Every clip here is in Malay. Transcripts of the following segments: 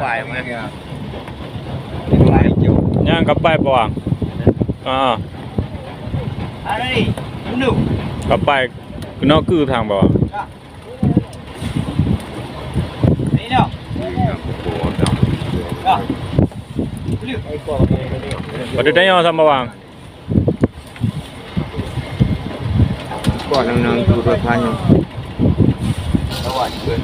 kapal mana? Yang kapal bawang. Ada ni, tunggu. Kapal kena ke thang bawang. Ni dah. Dah. Pada tanya sama bawang. Kau nang turut hanya. Awak juga.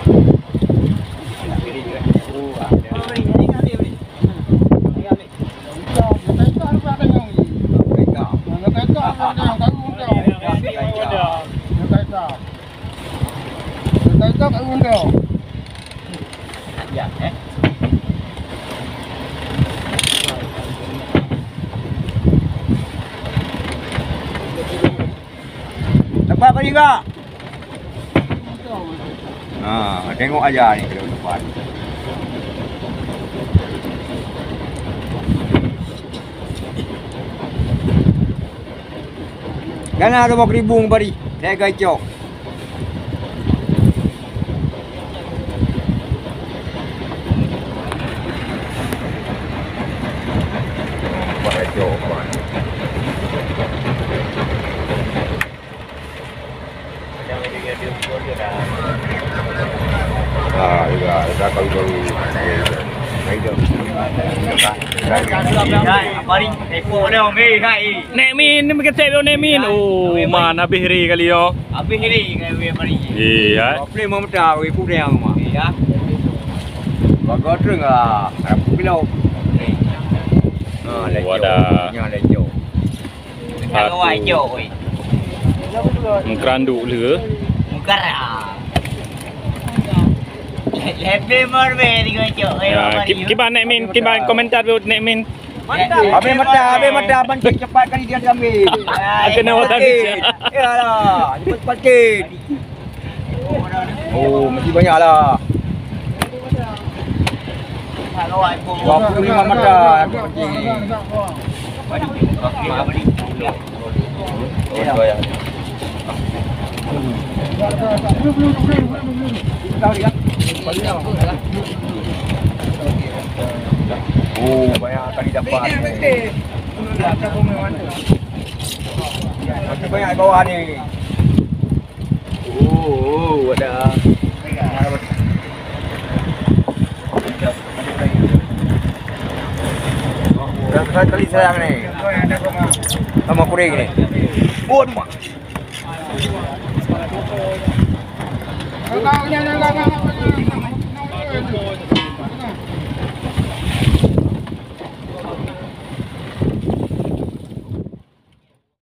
Tempat apa juga? Tengok aja ni kalau tempat. Kan ada 20,000 bari. Saya gacok. Dah kalau baru. Nek min ni kita tengok nek min. Oh, mana habis hari kali yo. Habis hari kan we mari. Iya. Play mau dah we pu dia mah. Ya. Bagot reng ah. Aku bilau. Wadah. Yang lejo. Kalau wai jo oi. Keranduk le. Mukara. Lebih morbe dengan jo. Kiban nek min, kiban komentar tu nek min. Habis mata banting cepat kali dia ambil. Kena otak dia. Yalah, cepat sikit. Oh, mesti banyaklah. Kalau wai pun 25 mata aku pancing. Oh, banyak tadi dapat. Masih banyak bawah ni. Oh, ada. Berapa kali sayang ni? Sama kuring ni. Oh, dua.